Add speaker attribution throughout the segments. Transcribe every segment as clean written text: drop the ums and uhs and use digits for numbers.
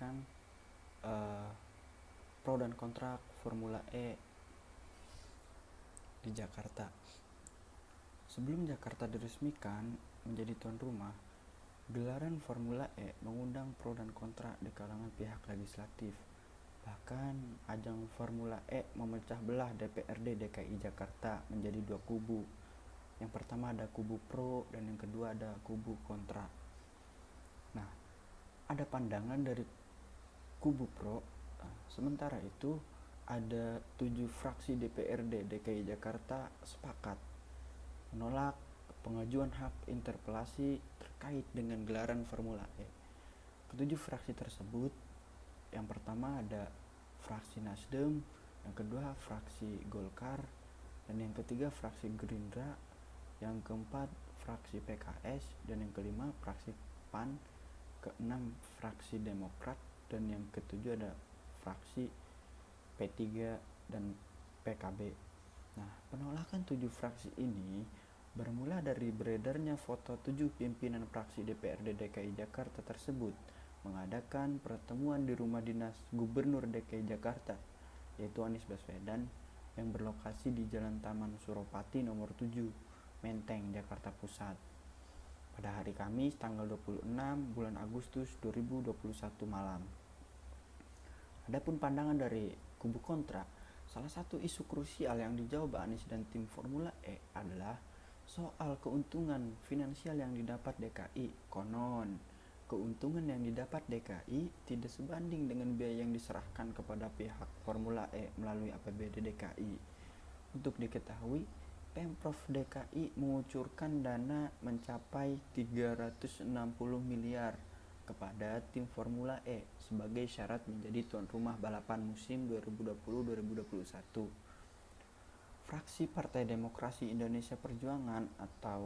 Speaker 1: meresmikan pro dan kontra Formula E di Jakarta. Sebelum Jakarta diresmikan menjadi tuan rumah, gelaran Formula E mengundang pro dan kontra di kalangan pihak legislatif. Bahkan ajang Formula E memecah belah DPRD DKI Jakarta menjadi dua kubu. Yang pertama ada kubu pro dan yang kedua ada kubu kontra. Nah, ada pandangan dari kubu pro. Sementara itu ada 7 fraksi DPRD DKI Jakarta sepakat menolak pengajuan hak interpelasi terkait dengan gelaran Formula E. Ketujuh fraksi tersebut, yang pertama ada fraksi Nasdem, yang kedua fraksi Golkar, dan yang ketiga fraksi Gerindra, yang keempat fraksi PKS, dan yang kelima fraksi PAN, keenam fraksi Demokrat, dan yang ketujuh ada fraksi P3 dan PKB. Nah, penolakan 7 fraksi ini bermula dari beredarnya foto 7 pimpinan fraksi DPRD DKI Jakarta tersebut mengadakan pertemuan di rumah dinas Gubernur DKI Jakarta, yaitu Anies Baswedan, yang berlokasi di Jalan Taman Suropati nomor 7, Menteng, Jakarta Pusat, pada hari Kamis tanggal 26 bulan Agustus 2021 malam. Adapun pandangan dari kubu kontra, salah satu isu krusial yang dijawab Anies dan tim Formula E adalah soal keuntungan finansial yang didapat DKI. Konon, keuntungan yang didapat DKI tidak sebanding dengan biaya yang diserahkan kepada pihak Formula E melalui APBD DKI. Untuk diketahui, Pemprov DKI mengucurkan dana mencapai 360 miliar kepada tim Formula E sebagai syarat menjadi tuan rumah balapan musim 2020-2021. Fraksi Partai Demokrasi Indonesia Perjuangan atau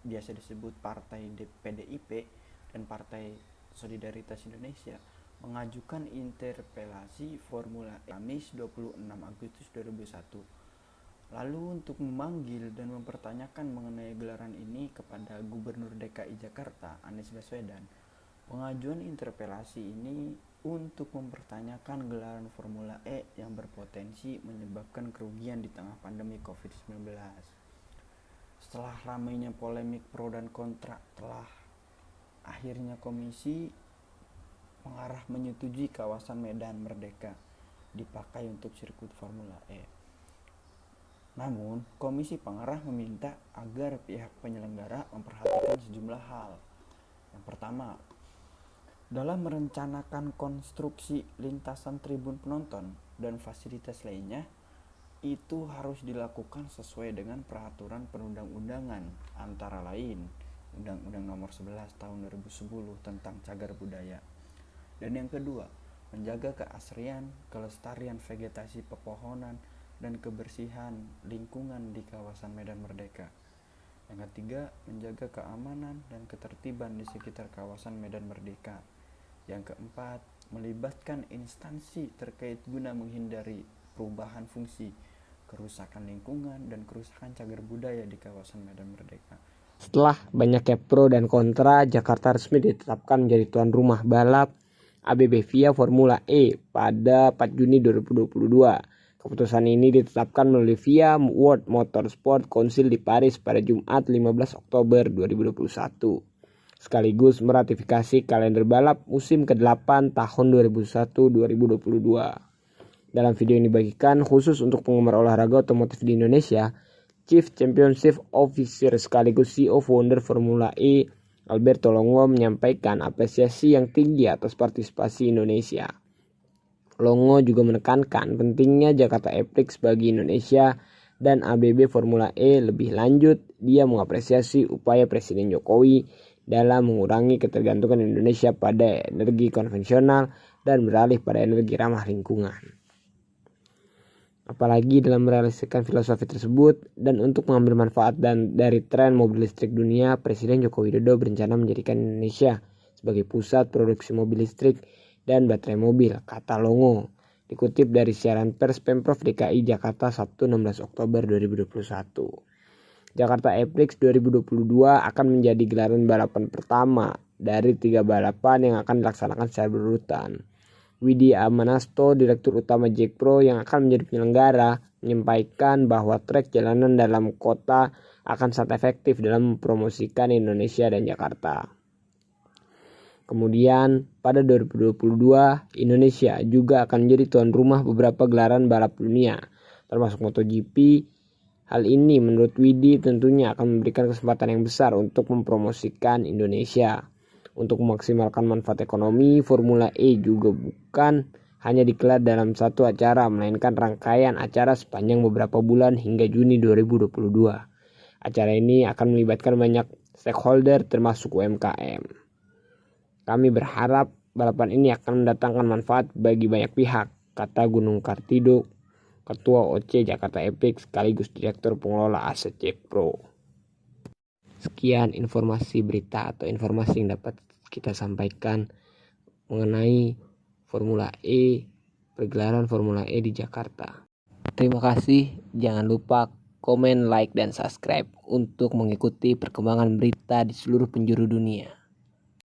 Speaker 1: biasa disebut Partai PDIP dan Partai Solidaritas Indonesia mengajukan interpelasi Formula E Kamis 26 Agustus 2021. Lalu untuk memanggil dan mempertanyakan mengenai gelaran ini kepada Gubernur DKI Jakarta Anies Baswedan, pengajuan interpelasi ini untuk mempertanyakan gelaran Formula E yang berpotensi menyebabkan kerugian di tengah pandemi COVID-19. Setelah ramainya polemik pro dan kontra, akhirnya komisi mengarah menyetujui kawasan Medan Merdeka dipakai untuk sirkuit Formula E. Namun, komisi pengarah meminta agar pihak penyelenggara memperhatikan sejumlah hal. Yang pertama, dalam merencanakan konstruksi lintasan tribun penonton dan fasilitas lainnya, itu harus dilakukan sesuai dengan peraturan perundang-undangan, antara lain Undang-Undang Nomor 11 Tahun 2010 tentang Cagar Budaya. Dan yang kedua, menjaga keasrian, kelestarian vegetasi pepohonan, dan kebersihan lingkungan di kawasan Medan Merdeka. Yang ketiga, menjaga keamanan dan ketertiban di sekitar kawasan Medan Merdeka. Yang keempat, melibatkan instansi terkait guna menghindari perubahan fungsi, kerusakan lingkungan, dan kerusakan cagar budaya di kawasan Medan Merdeka.
Speaker 2: Setelah banyaknya pro dan kontra, Jakarta resmi ditetapkan menjadi tuan rumah balap ABB FIA Formula E pada 4 Juni 2022. Keputusan ini ditetapkan melalui FIA World Motorsport Council di Paris pada Jumat 15 Oktober 2021. Sekaligus meratifikasi kalender balap musim ke-8 tahun 2021-2022. Dalam video yang dibagikan khusus untuk penggemar olahraga otomotif di Indonesia, Chief Championship Officer sekaligus CEO founder Formula E, Alberto Longo, menyampaikan apresiasi yang tinggi atas partisipasi Indonesia. Longo juga menekankan pentingnya Jakarta E-Prix bagi Indonesia dan ABB Formula E. Lebih lanjut, dia mengapresiasi upaya Presiden Jokowi dalam mengurangi ketergantungan Indonesia pada energi konvensional dan beralih pada energi ramah lingkungan. Apalagi dalam merealisasikan filosofi tersebut dan untuk mengambil manfaat dari tren mobil listrik dunia, Presiden Joko Widodo berencana menjadikan Indonesia sebagai pusat produksi mobil listrik dan baterai mobil, kata Longo. Dikutip dari siaran pers Pemprov DKI Jakarta Sabtu 16 Oktober 2021. Jakarta E-Prix 2022 akan menjadi gelaran balapan pertama dari 3 balapan yang akan dilaksanakan secara berurutan. Widi Amanasto, Direktur Utama Jack Pro yang akan menjadi penyelenggara, menyampaikan bahwa trek jalanan dalam kota akan sangat efektif dalam mempromosikan Indonesia dan Jakarta. Kemudian pada 2022 Indonesia juga akan menjadi tuan rumah beberapa gelaran balap dunia, termasuk MotoGP. Hal ini menurut Widi tentunya akan memberikan kesempatan yang besar untuk mempromosikan Indonesia. Untuk memaksimalkan manfaat ekonomi, Formula E juga bukan hanya digelar dalam satu acara, melainkan rangkaian acara sepanjang beberapa bulan hingga Juni 2022. Acara ini akan melibatkan banyak stakeholder termasuk UMKM. Kami berharap balapan ini akan mendatangkan manfaat bagi banyak pihak, kata Gunung Kartido, Ketua OC Jakarta Epic sekaligus Direktur Pengelola Aset Jack Pro. Sekian informasi berita atau informasi yang dapat kita sampaikan mengenai Formula E, pergelaran Formula E di Jakarta. Terima kasih, jangan lupa komen, like, dan subscribe untuk mengikuti perkembangan berita di seluruh penjuru dunia.